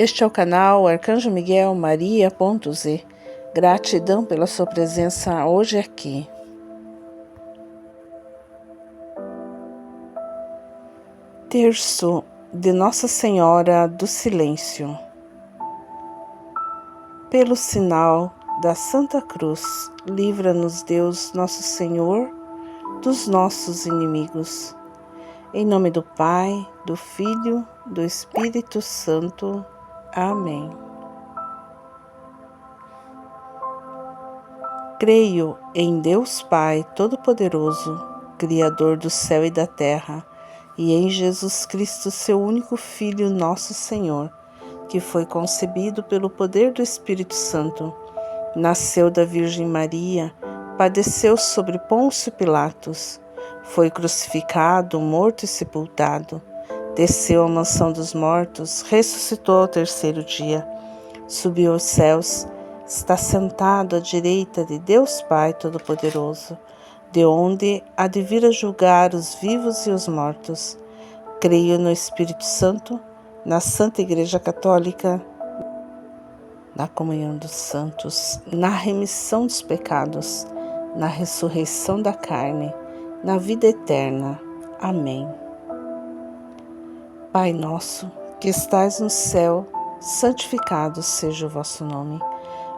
Este é o canal Arcanjo Miguel Maria.z. Gratidão pela sua presença hoje aqui. Terço de Nossa Senhora do Silêncio. Pelo sinal da Santa Cruz, livra-nos Deus Nosso Senhor dos nossos inimigos. Em nome do Pai, do Filho, do Espírito Santo. Amém. Creio em Deus Pai Todo-Poderoso, Criador do céu e da terra, e em Jesus Cristo, seu único Filho, nosso Senhor, que foi concebido pelo poder do Espírito Santo, nasceu da Virgem Maria, padeceu sobre Pôncio Pilatos, foi crucificado, morto e sepultado, desceu à mansão dos mortos, ressuscitou ao terceiro dia, subiu aos céus, está sentado à direita de Deus Pai Todo-Poderoso, de onde há de vir a julgar os vivos e os mortos. Creio no Espírito Santo, na Santa Igreja Católica, na comunhão dos santos, na remissão dos pecados, na ressurreição da carne, na vida eterna. Amém. Pai nosso, que estais no céu, santificado seja o vosso nome.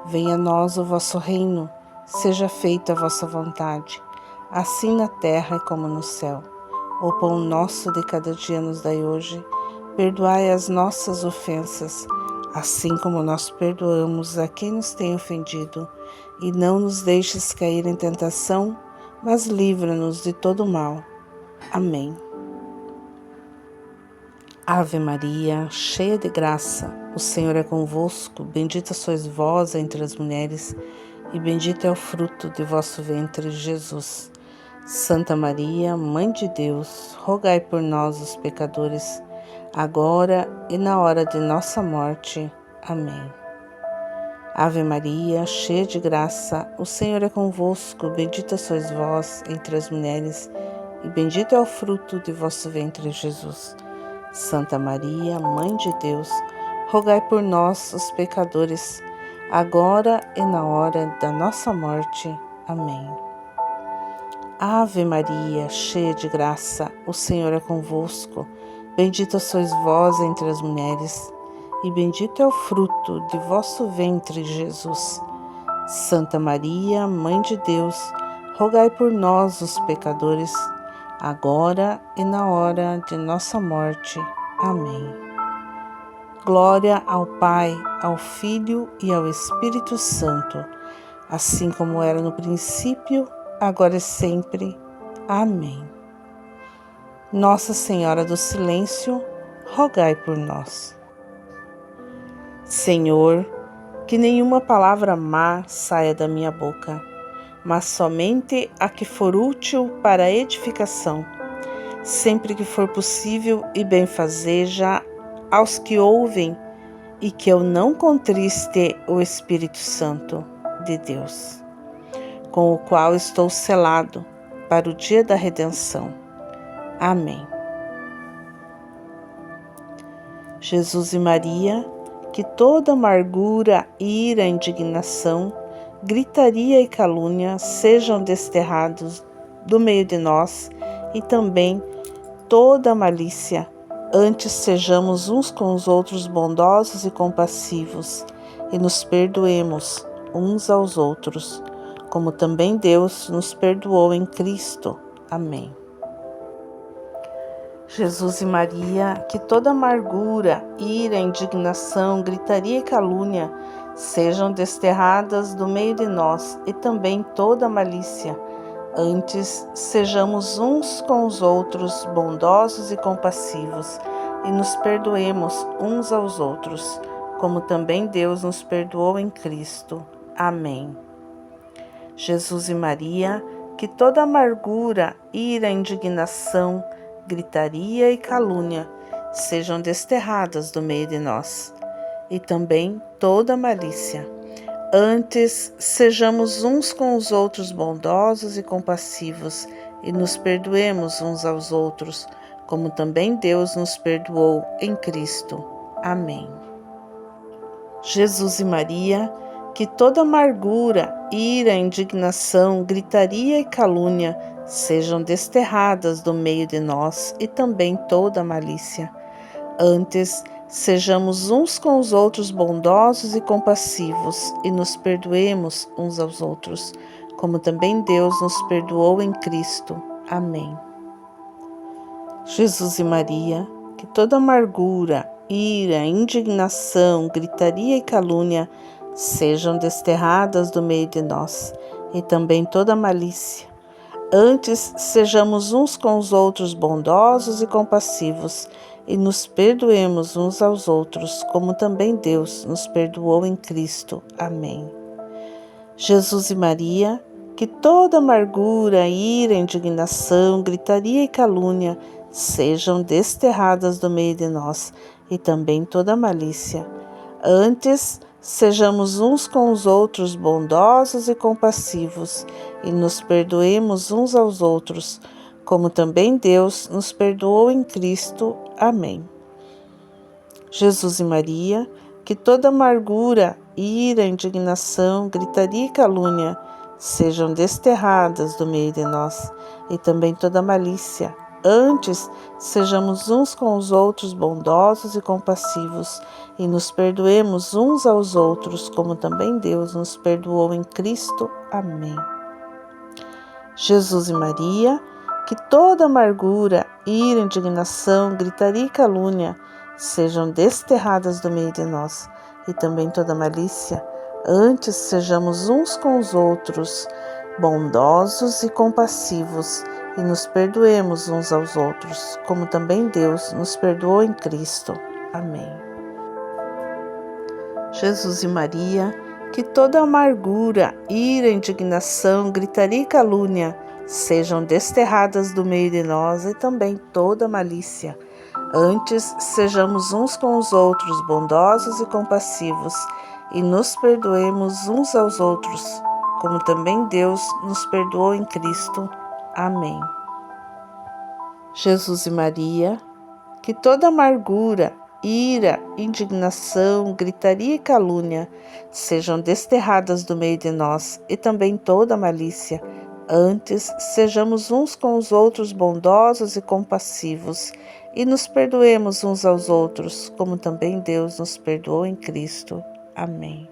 Venha a nós o vosso reino, seja feita a vossa vontade, assim na terra como no céu. O pão nosso de cada dia nos dai hoje, perdoai as nossas ofensas, assim como nós perdoamos a quem nos tem ofendido, e não nos deixes cair em tentação, mas livra-nos de todo mal. Amém. Ave Maria, cheia de graça, o Senhor é convosco, bendita sois vós entre as mulheres, e bendito é o fruto de vosso ventre, Jesus. Santa Maria, Mãe de Deus, rogai por nós, os pecadores, agora e na hora de nossa morte. Amém. Ave Maria, cheia de graça, o Senhor é convosco, bendita sois vós entre as mulheres, e bendito é o fruto de vosso ventre, Jesus. Santa Maria, Mãe de Deus, rogai por nós, os pecadores, agora e na hora da nossa morte. Amém. Ave Maria, cheia de graça, o Senhor é convosco, bendita sois vós entre as mulheres, e bendito é o fruto de vosso ventre, Jesus. Santa Maria, Mãe de Deus, rogai por nós, os pecadores, agora e na hora de nossa morte. Amém. Glória ao Pai, ao Filho e ao Espírito Santo, assim como era no princípio, agora e sempre. Amém. Nossa Senhora do Silêncio, rogai por nós. Senhor, que nenhuma palavra má saia da minha boca, mas somente a que for útil para a edificação, sempre que for possível e benfazeja aos que ouvem, e que eu não contriste o Espírito Santo de Deus, com o qual estou selado para o dia da redenção. Amém. Jesus e Maria, que toda amargura, ira, indignação, gritaria e calúnia sejam desterrados do meio de nós, e também toda malícia. Antes sejamos uns com os outros bondosos e compassivos, e nos perdoemos uns aos outros, como também Deus nos perdoou em Cristo. Amém. Jesus e Maria, que toda amargura, ira, indignação, gritaria e calúnia sejam desterradas do meio de nós, e também toda malícia. Antes, sejamos uns com os outros bondosos e compassivos, e nos perdoemos uns aos outros, como também Deus nos perdoou em Cristo. Amém. Jesus e Maria, que toda amargura, ira, indignação, gritaria e calúnia sejam desterradas do meio de nós, e também toda malícia. Antes, sejamos uns com os outros bondosos e compassivos, e nos perdoemos uns aos outros, como também Deus nos perdoou em Cristo. Amém. Jesus e Maria, que toda amargura, ira, indignação, gritaria e calúnia sejam desterradas do meio de nós e também toda malícia. Antes, sejamos uns com os outros bondosos e compassivos e nos perdoemos uns aos outros, como também Deus nos perdoou em Cristo. Amém. Jesus e Maria, que toda amargura, ira, indignação, gritaria e calúnia sejam desterradas do meio de nós, e também toda malícia. Antes, sejamos uns com os outros bondosos e compassivos, e nos perdoemos uns aos outros, como também Deus nos perdoou em Cristo. Amém. Jesus e Maria, que toda amargura, ira, indignação, gritaria e calúnia sejam desterradas do meio de nós, e também toda malícia. Antes, sejamos uns com os outros bondosos e compassivos, e nos perdoemos uns aos outros, como também Deus nos perdoou em Cristo. Amém. Jesus e Maria, que toda amargura, ira, indignação, gritaria e calúnia sejam desterradas do meio de nós, e também toda malícia. Antes, sejamos uns com os outros bondosos e compassivos, e nos perdoemos uns aos outros, como também Deus nos perdoou em Cristo. Amém. Jesus e Maria, que toda amargura, ira, indignação, gritaria e calúnia sejam desterradas do meio de nós, e também toda malícia. Antes, sejamos uns com os outros bondosos e compassivos, e nos perdoemos uns aos outros, como também Deus nos perdoou em Cristo. Amém. Jesus e Maria, que toda amargura, ira, indignação, gritaria e calúnia sejam desterradas do meio de nós, e também toda malícia. Antes, sejamos uns com os outros bondosos e compassivos, e nos perdoemos uns aos outros, como também Deus nos perdoou em Cristo. Amém. Jesus e Maria, que toda amargura, ira, indignação, gritaria e calúnia sejam desterradas do meio de nós, e também toda malícia. Antes, sejamos uns com os outros bondosos e compassivos, e nos perdoemos uns aos outros, como também Deus nos perdoou em Cristo. Amém.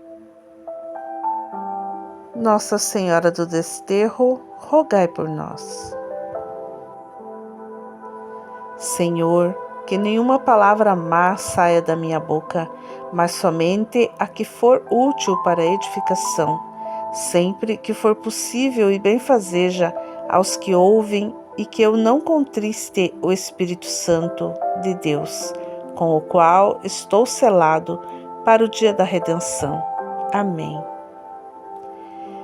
Nossa Senhora do Desterro, rogai por nós. Senhor, que nenhuma palavra má saia da minha boca, mas somente a que for útil para a edificação, sempre que for possível e benfazeja aos que ouvem, e que eu não contriste o Espírito Santo de Deus, com o qual estou selado para o dia da redenção. Amém.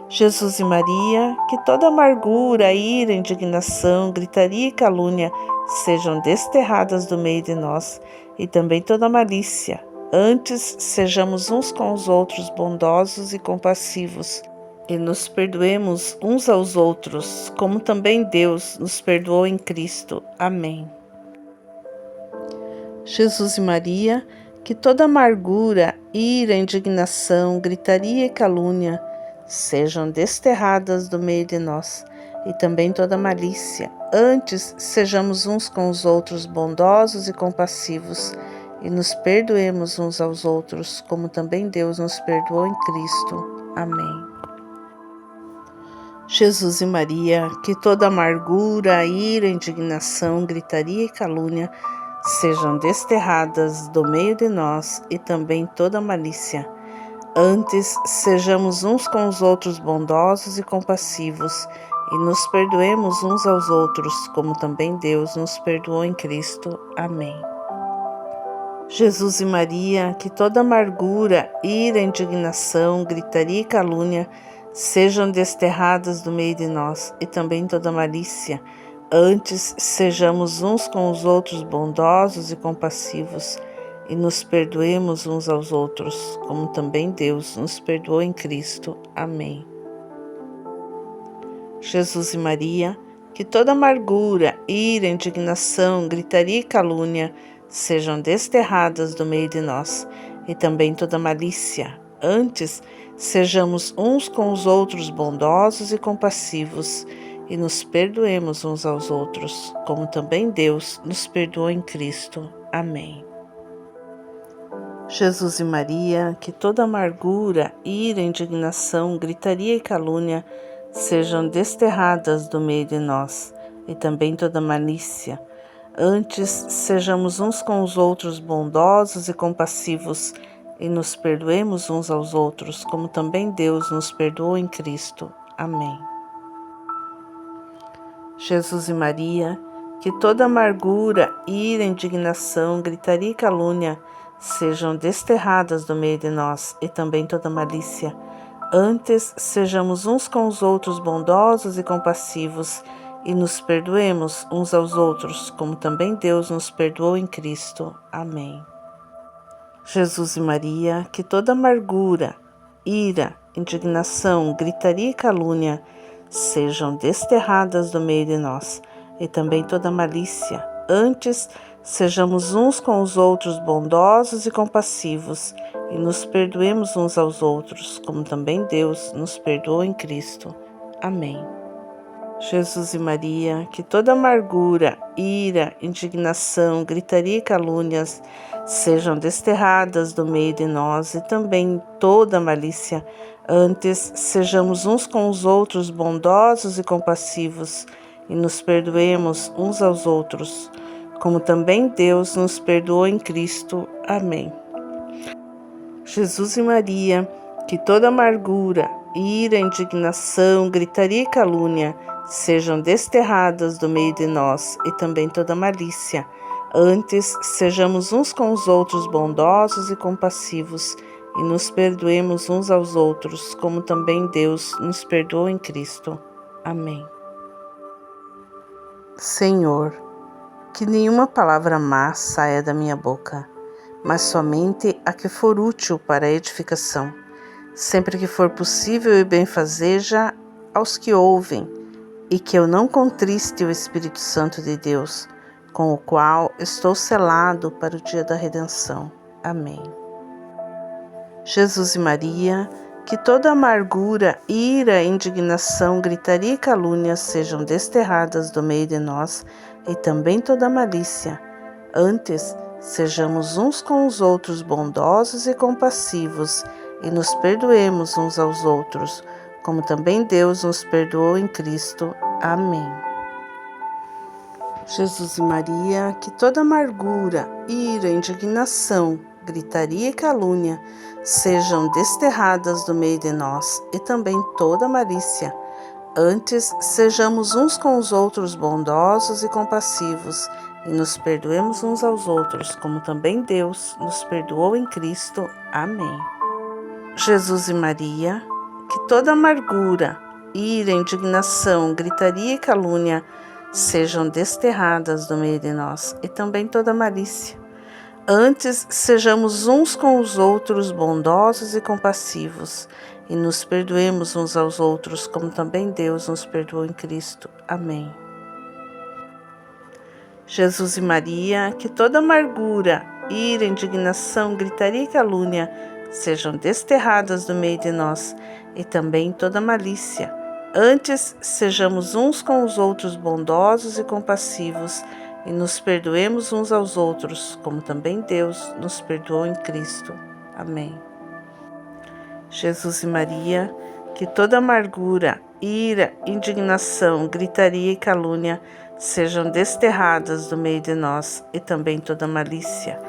Jesus e Maria, que toda amargura, ira, indignação, gritaria e calúnia sejam desterradas do meio de nós, e também toda malícia. Antes, sejamos uns com os outros bondosos e compassivos, e nos perdoemos uns aos outros, como também Deus nos perdoou em Cristo. Amém. Jesus e Maria, que toda amargura, ira, indignação, gritaria e calúnia sejam desterradas do meio de nós, e também toda malícia. Antes, sejamos uns com os outros bondosos e compassivos, e nos perdoemos uns aos outros, como também Deus nos perdoou em Cristo. Amém. Jesus e Maria, que toda amargura, ira, indignação, gritaria e calúnia sejam desterradas do meio de nós, e também toda malícia. Antes, sejamos uns com os outros bondosos e compassivos, e nos perdoemos uns aos outros, como também Deus nos perdoou em Cristo. Amém. Jesus e Maria, que toda amargura, ira, indignação, gritaria e calúnia sejam desterradas do meio de nós, e também toda malícia. Antes, sejamos uns com os outros bondosos e compassivos, e nos perdoemos uns aos outros, como também Deus nos perdoou em Cristo. Amém. Jesus e Maria, que toda amargura, ira, indignação, gritaria e calúnia sejam desterradas do meio de nós, e também toda malícia. Antes, sejamos uns com os outros bondosos e compassivos, e nos perdoemos uns aos outros, como também Deus nos perdoou em Cristo. Amém. Jesus e Maria, que toda amargura, ira, indignação, gritaria e calúnia sejam desterradas do meio de nós, e também toda malícia. Antes, sejamos uns com os outros bondosos e compassivos, e nos perdoemos uns aos outros, como também Deus nos perdoou em Cristo. Amém. Jesus e Maria, que toda amargura, ira, indignação, gritaria e calúnia sejam desterradas do meio de nós, e também toda malícia. Antes, sejamos uns com os outros bondosos e compassivos, e nos perdoemos uns aos outros, como também Deus nos perdoou em Cristo. Amém. Jesus e Maria, que toda amargura, ira, indignação, gritaria e calúnia sejam desterradas do meio de nós, e também toda malícia. Antes, sejamos uns com os outros bondosos e compassivos, e nos perdoemos uns aos outros, como também Deus nos perdoou em Cristo. Amém. Jesus e Maria, que toda amargura, ira, indignação, gritaria e calúnias sejam desterradas do meio de nós, e também toda malícia. Antes, sejamos uns com os outros bondosos e compassivos, e nos perdoemos uns aos outros, como também Deus nos perdoou em Cristo. Amém. Jesus e Maria, que toda amargura, ira, indignação, gritaria e calúnia sejam desterradas do meio de nós, e também toda malícia. Antes, sejamos uns com os outros bondosos e compassivos, e nos perdoemos uns aos outros, como também Deus nos perdoou em Cristo. Amém. Senhor, que nenhuma palavra má saia da minha boca, mas somente a que for útil para a edificação, sempre que for possível e benfazeja aos que ouvem, e que eu não contriste o Espírito Santo de Deus, com o qual estou selado para o dia da redenção. Amém. Jesus e Maria, que toda amargura, ira, indignação, gritaria e calúnia sejam desterradas do meio de nós, e também toda malícia. Antes, sejamos uns com os outros bondosos e compassivos, e nos perdoemos uns aos outros, como também Deus nos perdoou em Cristo. Amém. Jesus e Maria, que toda amargura, ira, indignação, gritaria e calúnia sejam desterradas do meio de nós, e também toda malícia. Antes, sejamos uns com os outros bondosos e compassivos, e nos perdoemos uns aos outros, como também Deus nos perdoou em Cristo. Amém. Jesus e Maria, que toda amargura, ira, indignação, gritaria e calúnia sejam desterradas do meio de nós, e também toda malícia. Antes, sejamos uns com os outros bondosos e compassivos, e nos perdoemos uns aos outros, como também Deus nos perdoou em Cristo. Amém. Jesus e Maria, que toda amargura, ira, indignação, gritaria e calúnia sejam desterradas do meio de nós, e também toda malícia. Antes, sejamos uns com os outros bondosos e compassivos, e nos perdoemos uns aos outros, como também Deus nos perdoou em Cristo. Amém. Jesus e Maria, que toda amargura, ira, indignação, gritaria e calúnia sejam desterradas do meio de nós, e também toda malícia.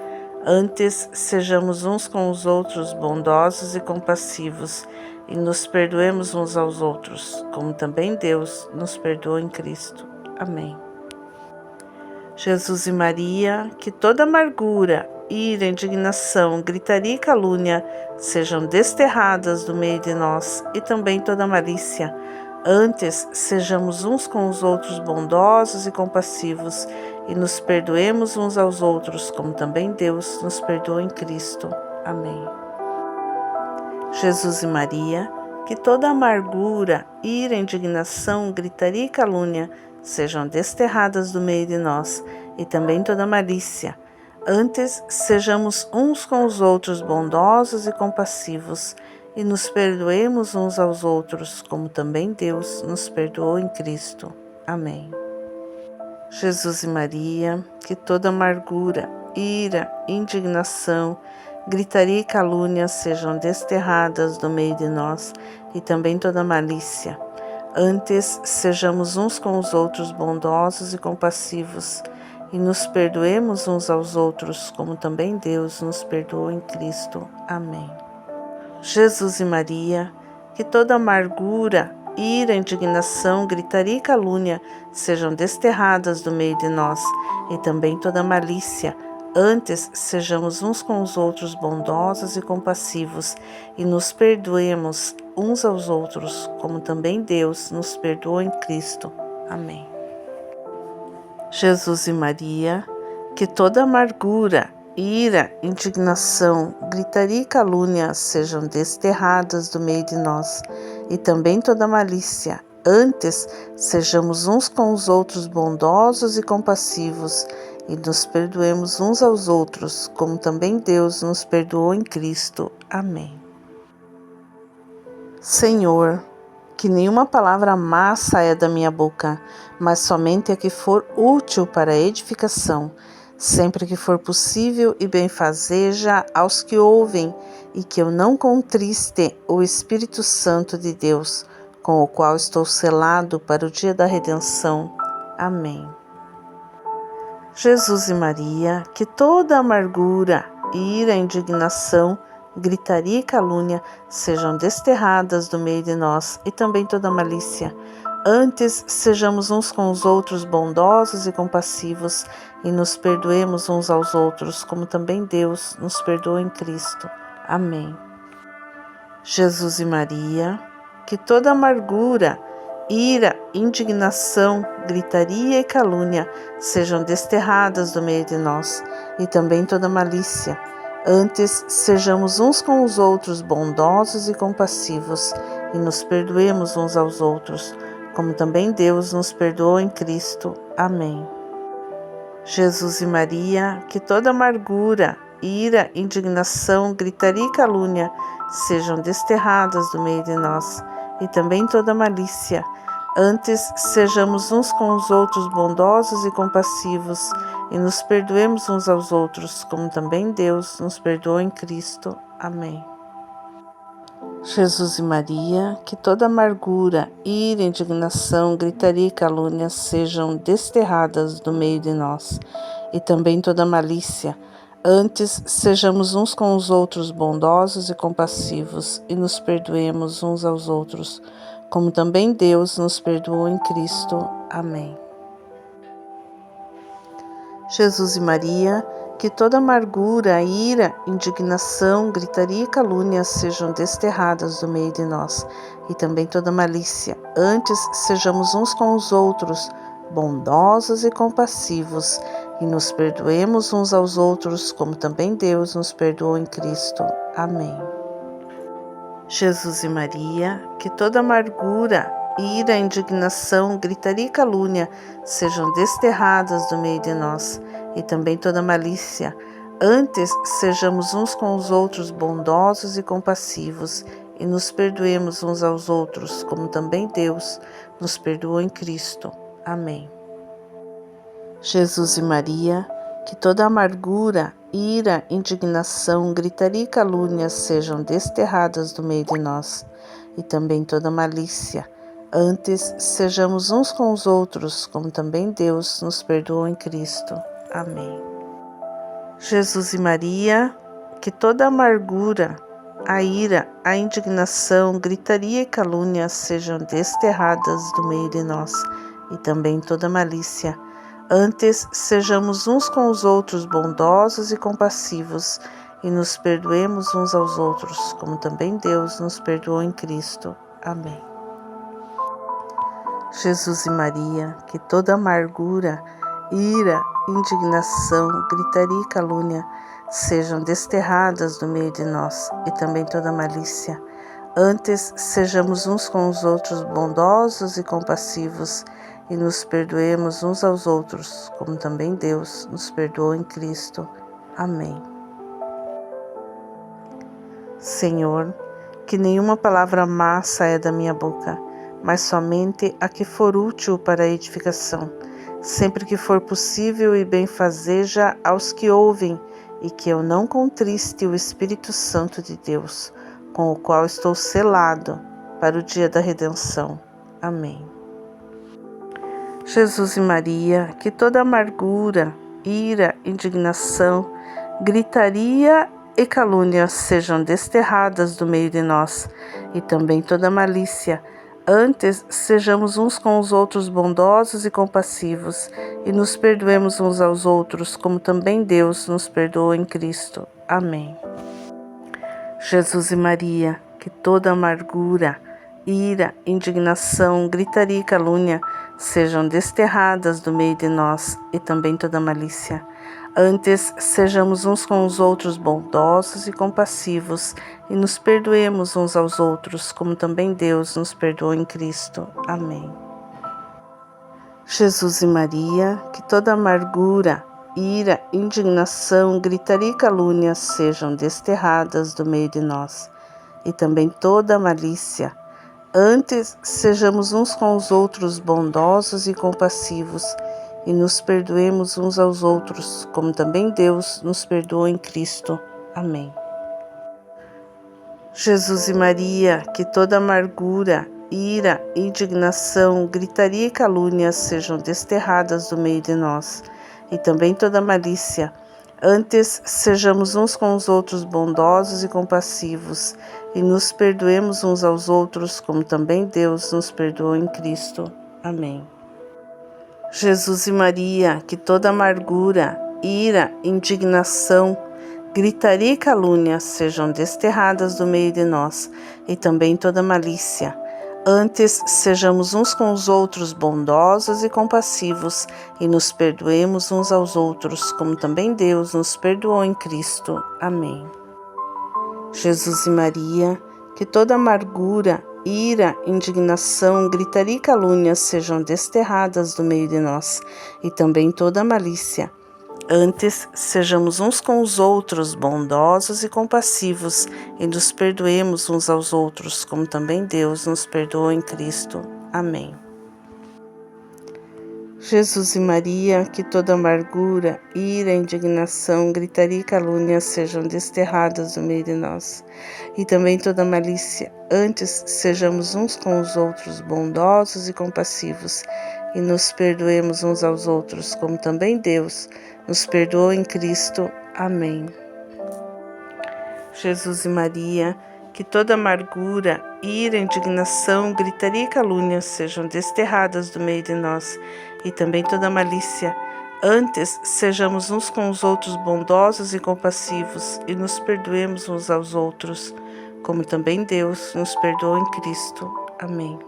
Antes, sejamos uns com os outros bondosos e compassivos, e nos perdoemos uns aos outros, como também Deus nos perdoou em Cristo. Amém. Jesus e Maria, que toda amargura, ira, indignação, gritaria e calúnia sejam desterradas do meio de nós, e também toda malícia. Antes, sejamos uns com os outros bondosos e compassivos, e nos perdoemos uns aos outros, como também Deus nos perdoou em Cristo. Amém. Jesus e Maria, que toda amargura, ira, indignação, gritaria e calúnia sejam desterradas do meio de nós, e também toda malícia. Antes, sejamos uns com os outros bondosos e compassivos, e nos perdoemos uns aos outros, como também Deus nos perdoou em Cristo. Amém. Jesus e Maria, que toda amargura, ira, indignação, gritaria e calúnia sejam desterradas do meio de nós, e também toda malícia. Antes, sejamos uns com os outros bondosos e compassivos, e nos perdoemos uns aos outros, como também Deus nos perdoou em Cristo. Amém. Jesus e Maria, que toda amargura, ira, indignação, gritaria e calúnia sejam desterradas do meio de nós, e também toda malícia. Antes, sejamos uns com os outros bondosos e compassivos, e nos perdoemos uns aos outros, como também Deus nos perdoou em Cristo. Amém. Jesus e Maria, que toda amargura, ira, indignação, gritaria e calúnia sejam desterradas do meio de nós, e também toda malícia. Antes, sejamos uns com os outros bondosos e compassivos, e nos perdoemos uns aos outros, como também Deus nos perdoou em Cristo. Amém. Senhor, que nenhuma palavra má saia da minha boca, mas somente a que for útil para a edificação, sempre que for possível e benfazeja aos que ouvem, e que eu não contriste o Espírito Santo de Deus, com o qual estou selado para o dia da redenção. Amém. Jesus e Maria, que toda amargura, ira, indignação, gritaria e calúnia sejam desterradas do meio de nós, e também toda malícia. Antes, sejamos uns com os outros bondosos e compassivos, e nos perdoemos uns aos outros, como também Deus nos perdoou em Cristo. Amém. Jesus e Maria, que toda amargura, ira, indignação, gritaria e calúnia sejam desterradas do meio de nós, e também toda malícia. Antes, sejamos uns com os outros bondosos e compassivos, e nos perdoemos uns aos outros, como também Deus nos perdoou em Cristo. Amém. Jesus e Maria, que toda amargura, ira, indignação, gritaria e calúnia sejam desterradas do meio de nós, e também toda malícia. Antes, sejamos uns com os outros bondosos e compassivos, e nos perdoemos uns aos outros, como também Deus nos perdoou em Cristo. Amém. Jesus e Maria, que toda amargura, ira, indignação, gritaria e calúnia sejam desterradas do meio de nós, e também toda malícia. Antes, sejamos uns com os outros bondosos e compassivos, e nos perdoemos uns aos outros, como também Deus nos perdoou em Cristo. Amém. Jesus e Maria, que toda amargura, ira, indignação, gritaria e calúnia sejam desterradas do meio de nós, e também toda malícia. Antes, sejamos uns com os outros bondosos e compassivos, e nos perdoemos uns aos outros, como também Deus nos perdoou em Cristo. Amém. Jesus e Maria, que toda amargura, ira, indignação, gritaria e calúnia sejam desterradas do meio de nós, e também toda malícia. Antes, sejamos uns com os outros bondosos e compassivos, e nos perdoemos uns aos outros, como também Deus nos perdoou em Cristo. Amém. Jesus e Maria, que toda amargura, ira, indignação, gritaria e calúnia sejam desterradas do meio de nós, e também toda malícia. Antes, sejamos uns com os outros, como também Deus nos perdoou em Cristo. Amém. Jesus e Maria, que toda amargura, a ira, a indignação, gritaria e calúnia sejam desterradas do meio de nós, e também toda malícia. Antes, sejamos uns com os outros bondosos e compassivos, e nos perdoemos uns aos outros, como também Deus nos perdoou em Cristo. Amém. Jesus e Maria, que toda amargura, ira, indignação, gritaria e calúnia sejam desterradas do meio de nós, e também toda malícia. Antes, sejamos uns com os outros bondosos e compassivos, e nos perdoemos uns aos outros, como também Deus nos perdoou em Cristo. Amém. Senhor, que nenhuma palavra má saia da minha boca, mas somente a que for útil para a edificação, sempre que for possível e benfazeja aos que ouvem, e que eu não contriste o Espírito Santo de Deus, com o qual estou selado para o dia da redenção. Amém. Jesus e Maria, que toda amargura, ira, indignação, gritaria e calúnia sejam desterradas do meio de nós, e também toda malícia. Antes, sejamos uns com os outros bondosos e compassivos, e nos perdoemos uns aos outros, como também Deus nos perdoou em Cristo. Amém. Jesus e Maria, que toda amargura, ira, indignação, gritaria e calúnia sejam desterradas do meio de nós, e também toda malícia. Antes, sejamos uns com os outros bondosos e compassivos, e nos perdoemos uns aos outros, como também Deus nos perdoou em Cristo. Amém. Jesus e Maria, que toda amargura, ira, indignação, gritaria e calúnia sejam desterradas do meio de nós, e também toda malícia. Antes, sejamos uns com os outros bondosos e compassivos, e nos perdoemos uns aos outros, como também Deus nos perdoou em Cristo. Amém. Jesus e Maria, que toda amargura, ira, indignação, gritaria e calúnia sejam desterradas do meio de nós, e também toda malícia. Antes, sejamos uns com os outros bondosos e compassivos, e nos perdoemos uns aos outros, como também Deus nos perdoou em Cristo. Amém. Jesus e Maria, que toda amargura, ira, indignação, gritaria e calúnia sejam desterradas do meio de nós, e também toda malícia. Antes, sejamos uns com os outros bondosos e compassivos, e nos perdoemos uns aos outros, como também Deus nos perdoou em Cristo. Amém. Jesus e Maria, que toda amargura, ira, indignação, gritaria e calúnia sejam desterradas do meio de nós, e também toda malícia. Antes, sejamos uns com os outros bondosos e compassivos, e nos perdoemos uns aos outros, como também Deus nos perdoou em Cristo. Amém. Jesus e Maria, que toda amargura, ira, indignação, gritaria e calúnia sejam desterradas do meio de nós, e também toda malícia. Antes, sejamos uns com os outros bondosos e compassivos, e nos perdoemos uns aos outros, como também Deus nos perdoou em Cristo. Amém. Jesus e Maria, que toda amargura, ira, indignação, gritaria e calúnia sejam desterradas do meio de nós, e também toda malícia. Antes, sejamos uns com os outros bondosos e compassivos, e nos perdoemos uns aos outros, como também Deus nos perdoou em Cristo. Amém.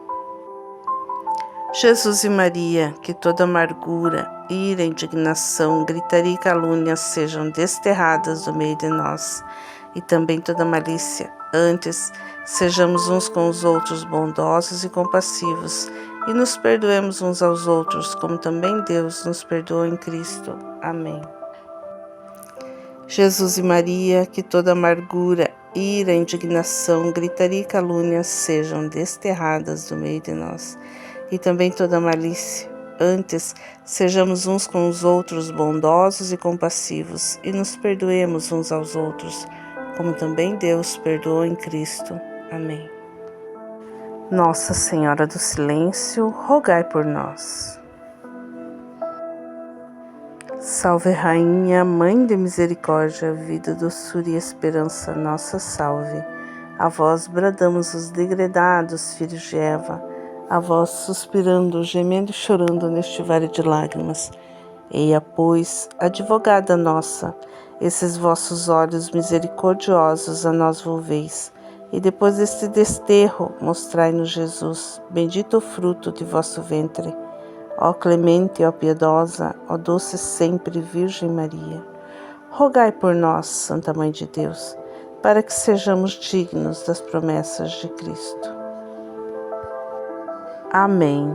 Jesus e Maria, que toda amargura, ira, indignação, gritaria e calúnia sejam desterradas do meio de nós, e também toda malícia. Antes, sejamos uns com os outros bondosos e compassivos, e nos perdoemos uns aos outros, como também Deus nos perdoou em Cristo. Amém. Jesus e Maria, que toda amargura, ira, indignação, gritaria e calúnia sejam desterradas do meio de nós, e também toda malícia. Antes, sejamos uns com os outros bondosos e compassivos, e nos perdoemos uns aos outros, como também Deus perdoou em Cristo. Amém. Nossa Senhora do Silêncio, rogai por nós. Salve Rainha, Mãe de Misericórdia, vida, doçura e esperança, nossa salve. A vós bradamos os degredados filhos de Eva, a vós suspirando, gemendo e chorando neste vale de lágrimas. Eia, pois, advogada nossa, esses vossos olhos misericordiosos a nós volveis, e depois deste desterro mostrai-nos Jesus, bendito o fruto de vosso ventre. Ó clemente, ó piedosa, ó doce sempre Virgem Maria, rogai por nós, Santa Mãe de Deus, para que sejamos dignos das promessas de Cristo. Amém.